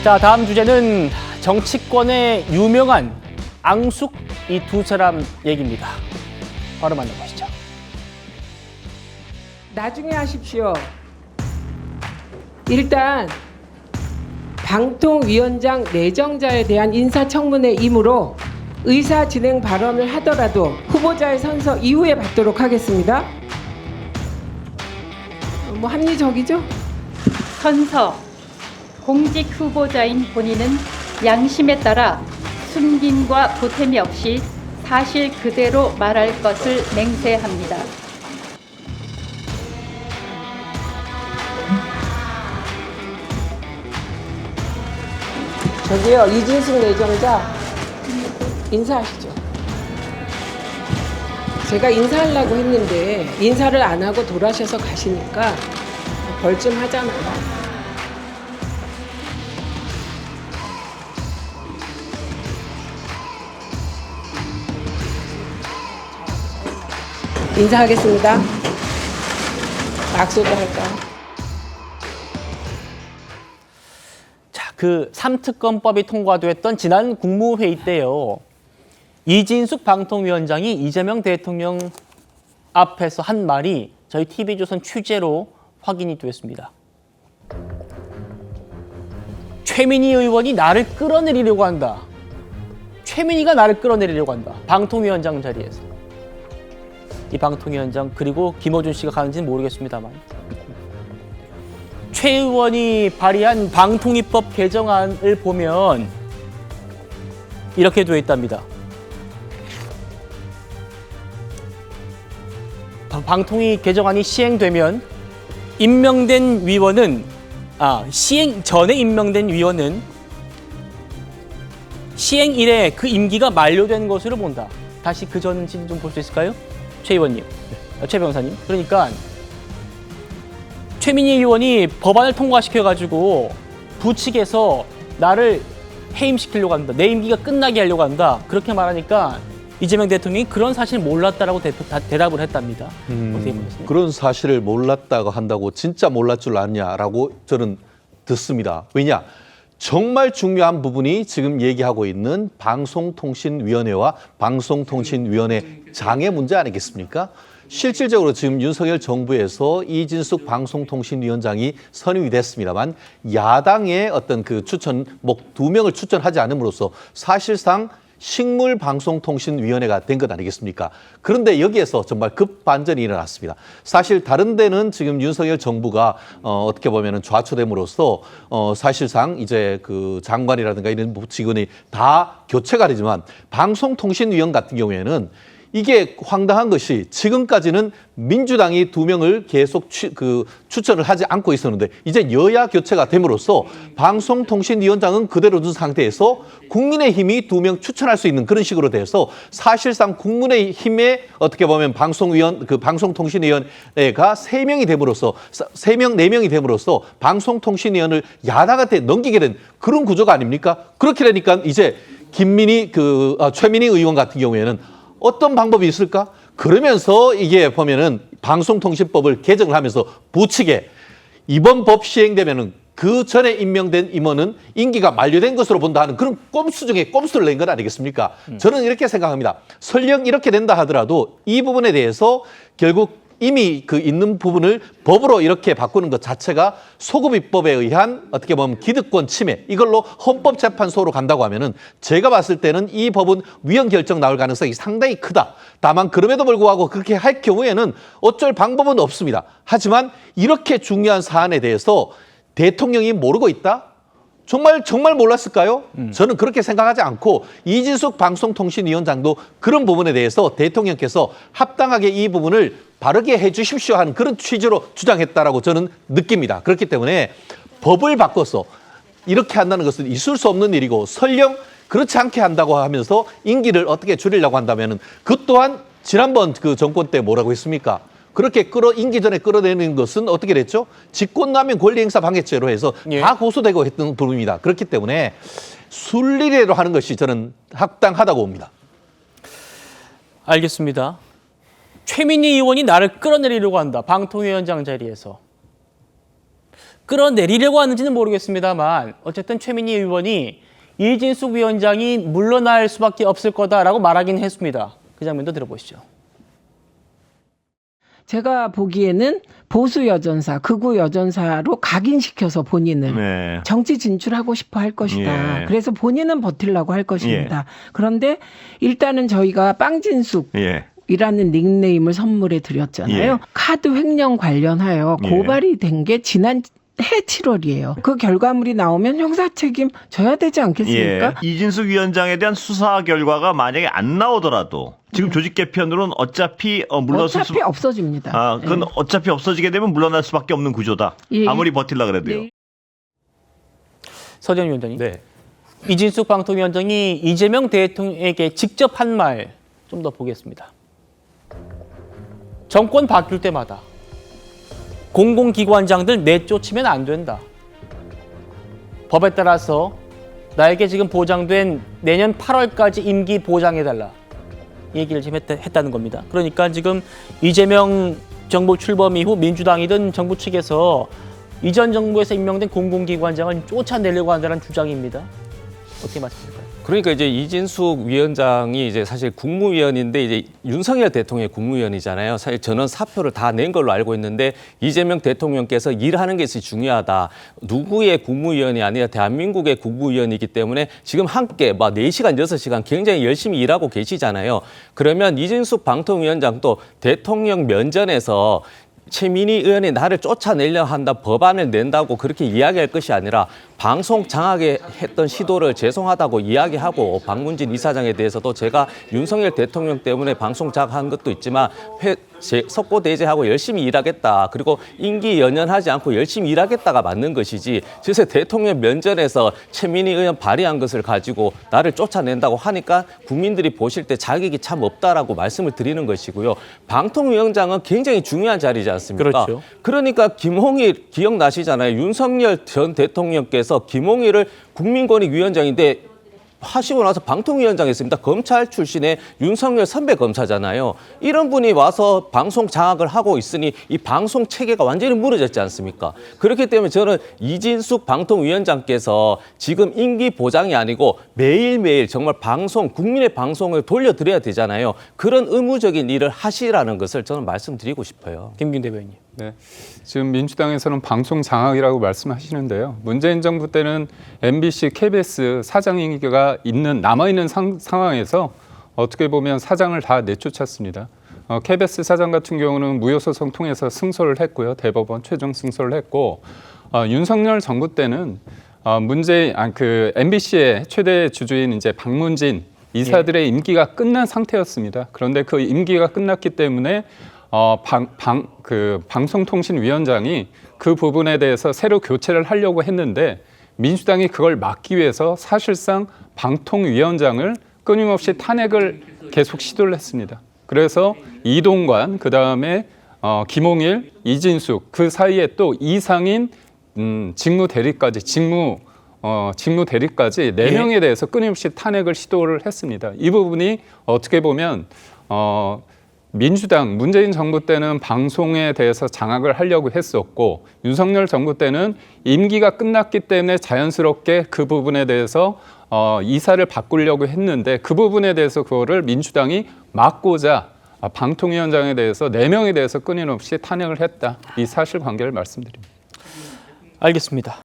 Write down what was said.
자, 다음 주제는 정치권의 유명한 앙숙 이 두 사람 얘기입니다. 바로 만나보시죠. 나중에 하십시오. 일단 방통위원장 내정자에 대한 인사청문회 이므로 의사 진행 발언을 하더라도 후보자의 선서 이후에 받도록 하겠습니다. 뭐 합리적이죠? 선서, 공직 후보자인 본인은 양심에 따라 숨김과 보탬이 없이 사실 그대로 말할 것을 맹세합니다. 저기요, 이진숙 내정자 인사하시죠. 제가 인사하려고 했는데 인사를 안 하고 돌아셔서 가시니까 벌 좀 하잖아요. 인사하겠습니다. 악수도 할까요? 자, 그 3특검법이 통과됐던 지난 국무회의 때요. 이진숙 방통위원장이 이재명 대통령 앞에서 한 말이 저희 TV조선 취재로 확인이 됐습니다. 최민희 의원이 나를 끌어내리려고 한다. 최민희가 나를 끌어내리려고 한다. 방통위원장 자리에서. 이 방통위원장 그리고 김어준 씨가 가는지는 모르겠습니다만 최 의원이 발의한 방통위법 개정안을 보면 이렇게 되어 있답니다. 방통위 개정안이 시행되면 임명된 위원은 시행 전에 임명된 위원은 시행 이래 그 임기가 만료된 것으로 본다. 다시 그 전인지 좀 볼 수 있을까요? 최 의원님, 최 변호사님. 그러니까 최민희 의원이 법안을 통과시켜가지고 부측에서 나를 해임시키려고 한다. 내 임기가 끝나게 하려고 한다. 그렇게 말하니까 이재명 대통령이 그런 사실 몰랐다라고 대답을 했답니다. 어떻게 보셨습니까? 그런 사실을 몰랐다고 한다고 진짜 몰랐 줄 아냐라고 저는 듣습니다. 왜냐? 정말 중요한 부분이 지금 얘기하고 있는 방송통신위원회와 방송통신위원회 장애 문제 아니겠습니까? 실질적으로 지금 윤석열 정부에서 이진숙 방송통신위원장이 선임이 됐습니다만 야당의 어떤 그 추천, 두 명을 추천하지 않음으로써 사실상 식물방송통신위원회가 된 것 아니겠습니까? 그런데 여기에서 정말 급반전이 일어났습니다. 사실 다른 데는 지금 윤석열 정부가 어떻게 보면 좌초됨으로써 사실상 이제 그 장관이라든가 이런 직원이 다 교체가 되지만 방송통신위원 같은 경우에는 이게 황당한 것이 지금까지는 민주당이 2명을 계속 추천을 하지 않고 있었는데 이제 여야 교체가 됨으로써 방송통신위원장은 그대로 둔 상태에서 국민의힘이 2명 추천할 수 있는 그런 식으로 돼서 사실상 국민의힘의 어떻게 보면 방송통신위원회가 3명이 됨으로써 4명이 됨으로써 방송통신위원을 야당한테 넘기게 된 그런 구조가 아닙니까? 그렇게 되니까 이제 최민희 의원 같은 경우에는 어떤 방법이 있을까? 그러면서 이게 보면은 방송통신법을 개정을 하면서 부칙에 이번 법 시행되면은 그 전에 임명된 임원은 임기가 만료된 것으로 본다 하는 그런 꼼수 중에 꼼수를 낸 것 아니겠습니까? 저는 이렇게 생각합니다. 설령 이렇게 된다 하더라도 이 부분에 대해서 결국 이미 그 있는 부분을 법으로 이렇게 바꾸는 것 자체가 소급입법에 의한 어떻게 보면 기득권 침해 이걸로 헌법재판소로 간다고 하면은 제가 봤을 때는 이 법은 위헌 결정 나올 가능성이 상당히 크다. 다만 그럼에도 불구하고 그렇게 할 경우에는 어쩔 방법은 없습니다. 하지만 이렇게 중요한 사안에 대해서 대통령이 모르고 있다? 정말 몰랐을까요? 저는 그렇게 생각하지 않고 이진숙 방송통신위원장도 그런 부분에 대해서 대통령께서 합당하게 이 부분을 바르게 해 주십시오 하는 그런 취지로 주장했다라고 저는 느낍니다. 그렇기 때문에 법을 바꿔서 이렇게 한다는 것은 있을 수 없는 일이고 설령 그렇지 않게 한다고 하면서 임기를 어떻게 줄이려고 한다면은 그 또한 지난번 그 정권 때 뭐라고 했습니까? 그렇게 임기 전에 끌어내는 것은 어떻게 됐죠? 직권남용 권리행사 방해죄로 해서 다 고소되고 했던 부분입니다. 그렇기 때문에 순리대로 하는 것이 저는 합당하다고 봅니다. 알겠습니다. 최민희 의원이 나를 끌어내리려고 한다. 방통위원장 자리에서. 끌어내리려고 하는지는 모르겠습니다만 어쨌든 최민희 의원이 이진숙 위원장이 물러날 수밖에 없을 거다라고 말하긴 했습니다. 그 장면도 들어보시죠. 제가 보기에는 보수 여전사, 극우 여전사로 각인시켜서 본인을 네. 정치 진출하고 싶어 할 것이다. 예. 그래서 본인은 버틸라고 할 것입니다. 그런데 일단은 저희가 빵진숙 예. 이라는 닉네임을 선물해 드렸잖아요. 예. 카드 횡령 관련하여 예. 고발이 된 게 지난 해 7월이에요. 그 결과물이 나오면 형사 책임 져야 되지 않겠습니까? 예. 이진숙 위원장에 대한 수사 결과가 만약에 안 나오더라도 지금 조직 개편으로는 어차피 물러설 어차피 없어집니다. 그건 예. 어차피 없어지게 되면 물러날 수밖에 없는 구조다. 예. 아무리 버틸라 그래도요. 네. 서재현 위원장님. 네. 이진숙 방통위원장이 이재명 대통령에게 직접 한 말 좀 더 보겠습니다. 정권 바뀔 때마다 공공기관장들 내쫓으면 안 된다. 법에 따라서 나에게 지금 보장된 내년 8월까지 임기 보장해달라. 이 얘기를 지금 했다는 겁니다. 그러니까 지금 이재명 정부 출범 이후 민주당이든 정부 측에서 이전 정부에서 임명된 공공기관장을 쫓아내려고 한다는 주장입니다. 어떻게 말씀하실까요? 그러니까 이제 이진숙 위원장이 이제 사실 국무위원인데 이제 윤석열 대통령의 국무위원이잖아요. 사실 전원 사표를 다 낸 걸로 알고 있는데 이재명 대통령께서 일하는 것이 중요하다. 누구의 국무위원이 아니라 대한민국의 국무위원이기 때문에 지금 함께 막 4시간, 6시간 굉장히 열심히 일하고 계시잖아요. 그러면 이진숙 방통위원장도 대통령 면전에서 최민희 의원이 나를 쫓아내려 한다, 법안을 낸다고 그렇게 이야기할 것이 아니라 방송 장악에 했던 시도를 죄송하다고 이야기하고 박문진 이사장에 대해서도 제가 윤석열 대통령 때문에 방송 장악한 것도 있지만 석고대죄하고 열심히 일하겠다. 그리고 임기 연연하지 않고 열심히 일하겠다가 맞는 것이지. 그래서 대통령 면전에서 최민희 의원 발의한 것을 가지고 나를 쫓아낸다고 하니까 국민들이 보실 때 자격이 참 없다라고 말씀을 드리는 것이고요. 방통위원장은 굉장히 중요한 자리지 않습니까? 그렇죠. 그러니까 김홍일 기억나시잖아요. 윤석열 전 대통령께서 김홍일을 국민권익위원장인데 하시고 나서 방통위원장 했습니다. 검찰 출신의 윤석열 선배 검사잖아요. 이런 분이 와서 방송 장악을 하고 있으니 이 방송 체계가 완전히 무너졌지 않습니까? 그렇기 때문에 저는 이진숙 방통위원장께서 지금 임기 보장이 아니고 매일매일 정말 방송, 국민의 방송을 돌려드려야 되잖아요. 그런 의무적인 일을 하시라는 것을 저는 말씀드리고 싶어요. 김균 대변인님. 네, 지금 민주당에서는 방송 장악이라고 말씀하시는데요. 문재인 정부 때는 MBC, KBS 사장 임기가 남아있는 상황에서 어떻게 보면 사장을 다 내쫓았습니다. KBS 사장 같은 경우는 무효소송 통해서 승소를 했고요. 대법원 최종 승소를 했고 윤석열 정부 때는 MBC의 최대 주주인 이제 박문진 이사들의 임기가 끝난 상태였습니다. 그런데 그 임기가 끝났기 때문에 방송통신위원장이 그 부분에 대해서 새로 교체를 하려고 했는데 민주당이 그걸 막기 위해서 사실상 방통위원장을 끊임없이 탄핵을 계속 시도를 했습니다. 그래서 이동관, 그다음에 김홍일, 이진숙 그 사이에 또 이상인 직무 대리까지 4명에 대해서 끊임없이 탄핵을 시도를 했습니다. 이 부분이 어떻게 보면 민주당 문재인 정부 때는 방송에 대해서 장악을 하려고 했었고 윤석열 정부 때는 임기가 끝났기 때문에 자연스럽게 그 부분에 대해서 이사를 바꾸려고 했는데 그 부분에 대해서 그거를 민주당이 막고자 방통위원장에 대해서 4명에 대해서 끊임없이 탄핵을 했다. 이 사실관계를 말씀드립니다. 알겠습니다.